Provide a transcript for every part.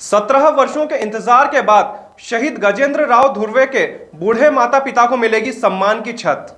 17 वर्षों के इंतजार के बाद शहीद गजेंद्र राव धुर्वे के बूढ़े माता पिता को मिलेगी सम्मान की छत।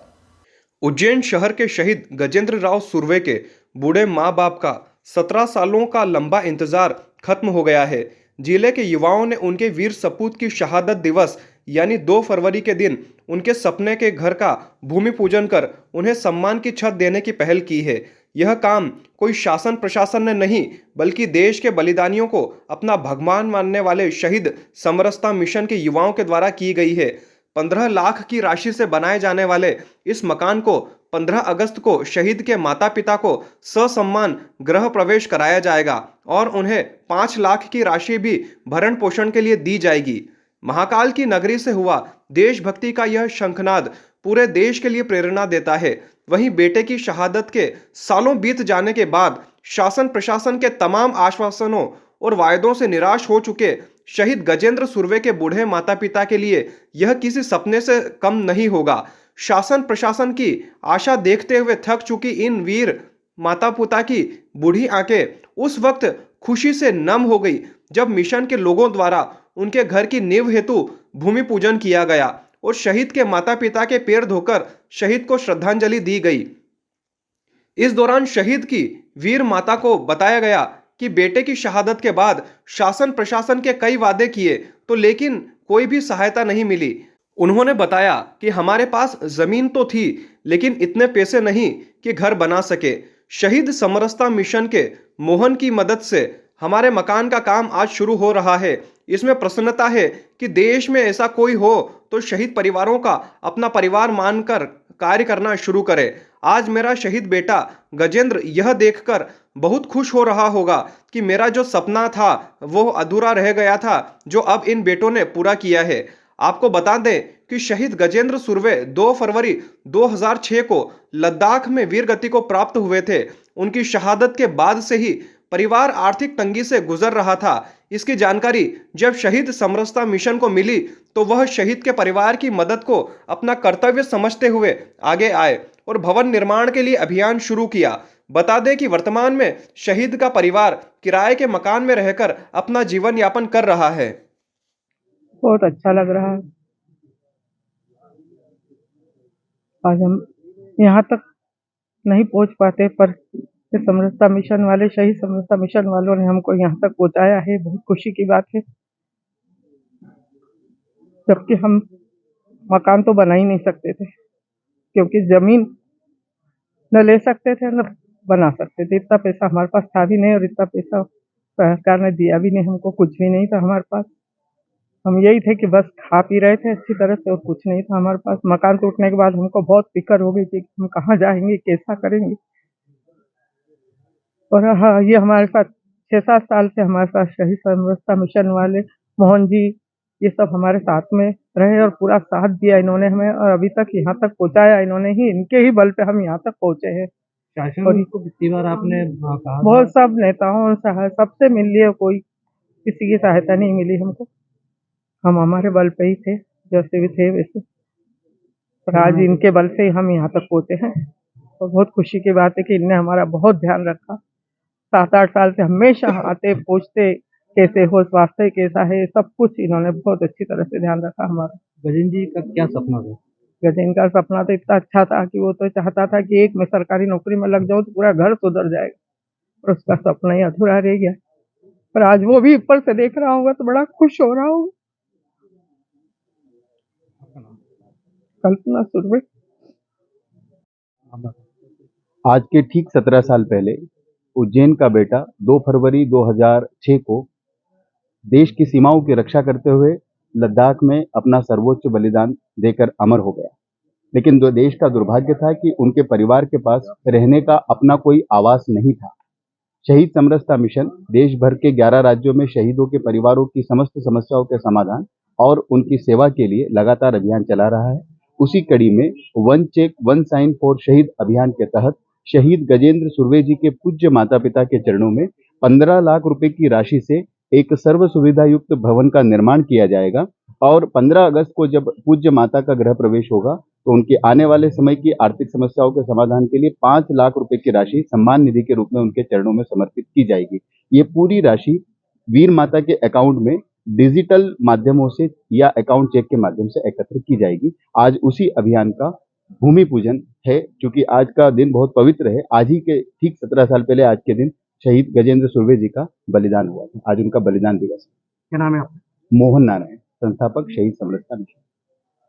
उज्जैन शहर के शहीद गजेंद्र राव सुर्वे के बूढ़े माँ बाप का 17 सालों का लंबा इंतजार खत्म हो गया है। जिले के युवाओं ने उनके वीर सपूत की शहादत दिवस यानी 2 फरवरी के दिन उनके सपने के घर का भूमि पूजन कर उन्हें सम्मान की छत देने की पहल की है। यह काम कोई शासन प्रशासन ने नहीं बल्कि देश के बलिदानियों को अपना भगवान मानने वाले शहीद समरसता मिशन के युवाओं के द्वारा की गई है। 15 लाख की राशि से बनाए जाने वाले इस मकान को 15 अगस्त को शहीद के माता पिता को ससम्मान गृह प्रवेश कराया जाएगा और उन्हें 5 लाख की राशि भी भरण पोषण के लिए दी जाएगी। महाकाल की नगरी से हुआ देशभक्ति का यह शंखनाद पूरे देश के लिए प्रेरणा देता है। वहीं बेटे की शहादत के सालों बीत जाने के बाद शासन प्रशासन के तमाम आश्वासनों और वायदों से निराश हो चुके शहीद गजेंद्र सुर्वे के बूढ़े माता पिता के लिए यह किसी सपने से कम नहीं होगा। शासन प्रशासन की आशा देखते हुए थक चुकी इन वीर माता पिता की बूढ़ी आंखें उस वक्त खुशी से नम हो गई जब मिशन के लोगों द्वारा उनके घर की नींव हेतु भूमि पूजन किया गया और शहीद के माता पिता के पैर धोकर शहीद को श्रद्धांजलि दी गई। इस दौरान शहीद की वीर माता को बताया गया कि बेटे की शहादत के बाद शासन प्रशासन के कई वादे किए तो लेकिन कोई भी सहायता नहीं मिली। उन्होंने बताया कि हमारे पास जमीन तो थी लेकिन इतने पैसे नहीं कि घर बना सके। शहीद समरसता मिशन के मोहन की मदद से हमारे मकान का काम आज शुरू हो रहा है। इसमें प्रसन्नता है कि देश में ऐसा कोई हो तो शहीद परिवारों का अपना परिवार मानकर कार्य करना शुरू करे। आज मेरा शहीद बेटा गजेंद्र यह देखकर बहुत खुश हो रहा होगा कि मेरा जो सपना था वो अधूरा रह गया था, जो अब इन बेटों ने पूरा किया है। आपको बता दें कि शहीद गजेंद्र सुर्वे 2 फरवरी 2006 को लद्दाख में वीर गति को प्राप्त हुए थे। उनकी शहादत के बाद से ही परिवार आर्थिक तंगी से गुजर रहा था। इसकी जानकारी जब शहीद समरसता मिशन को मिली तो वह शहीद के परिवार की मदद को अपना कर्तव्य समझते हुए आगे आए और भवन निर्माण के लिए अभियान शुरू किया। बता दें कि वर्तमान में शहीद का परिवार किराए के मकान में रहकर अपना जीवन यापन कर रहा है। बहुत अच्छा लग रहा है। आज हम यहाँ तक नहीं पहुँच पाते पर समरसता मिशन वाले शहीद समरसता मिशन वालों ने हमको यहाँ तक पहुँचाया है। बहुत खुशी की बात है, जबकि हम मकान तो बना ही नहीं सकते थे क्योंकि जमीन न ले सकते थे न बना सकते थे। इतना पैसा हमारे पास था भी नहीं और इतना पैसा सरकार ने दिया भी नहीं, हमको कुछ भी नहीं था हमारे पास। हम यही थे कि बस खा पी रहे थे अच्छी तरह से और कुछ नहीं था हमारे पास। मकान टूटने के बाद हमको बहुत फिक्र हो गई थी कि हम कहाँ जाएंगे, कैसा करेंगे। और हाँ, ये हमारे साथ 6-7 साल से हमारे साथ शहीद समरसता मिशन वाले मोहन जी ये सब हमारे साथ में रहे और पूरा साथ दिया इन्होंने हमें और अभी तक यहाँ तक पहुँचाया इन्होंने ही। इनके ही बल पे हम यहाँ तक पहुँचे हैं। शासन को कितनी बार आपने कहा बहुत सब नेताओं सबसे मिल लिए, कोई किसी की सहायता नहीं मिली हमको। हम हमारे बल पे ही थे, जैसे भी थे वैसे, पर आज इनके बल से ही हम यहाँ तक पहुँचे हैं। और बहुत खुशी की बात है कि इनने हमारा बहुत ध्यान रखा। 7-8 साल से हमेशा आते पूछते कैसे हो, स्वास्थ्य कैसा है, सब कुछ इन्होंने बहुत अच्छी तरह से ध्यान रखा हमारा। गजेंद्र जी का क्या सपना था? गजेंद्र का सपना तो इतना अच्छा था कि वो तो चाहता था कि एक मैं सरकारी नौकरी में लग जाऊं तो पूरा घर सुधर जाएगा, और उसका सपना ही अधूरा रह गया। पर आज वो भी ऊपर से देख रहा होगा तो बड़ा खुश हो रहा होगा। कल्पना सुर्वे। आज के ठीक 17 साल पहले उज्जैन का बेटा 2 फरवरी 2006 को देश की सीमाओं की रक्षा करते हुए लद्दाख में अपना सर्वोच्च बलिदान देकर अमर हो गया। लेकिन जो देश का दुर्भाग्य था कि उनके परिवार के पास रहने का अपना कोई आवास नहीं था। शहीद समरसता मिशन देश भर के 11 राज्यों में शहीदों के परिवारों की समस्त समस्याओं के समाधान और उनकी सेवा के लिए लगातार अभियान चला रहा है। उसी कड़ी में one check one sign for शहीद अभियान के तहत शहीद गजेंद्र सुर्वे जी के पूज्य माता पिता के चरणों में 15 लाख रुपए की राशि से एक सर्व सुविधा युक्त भवन का निर्माण किया जाएगा और 15 अगस्त को जब पूज्य माता का गृह प्रवेश होगा तो उनके आने वाले समय की आर्थिक समस्याओं के समाधान के लिए 5 लाख रुपए की राशि सम्मान निधि के रूप में उनके चरणों में समर्पित की जाएगी। ये पूरी राशि वीर माता के अकाउंट में डिजिटल माध्यमों से या अकाउंट चेक के माध्यम से एकत्र की जाएगी। आज उसी अभियान का भूमि पूजन है, क्योंकि आज का दिन बहुत पवित्र है। आज ही के ठीक 17 साल पहले आज के दिन शहीद गजेंद्र सुर्वे जी का बलिदान हुआ था। आज उनका बलिदान दिवस है। क्या नाम है आपका? मोहन नारायण, संस्थापक शहीद समरसता मिशन।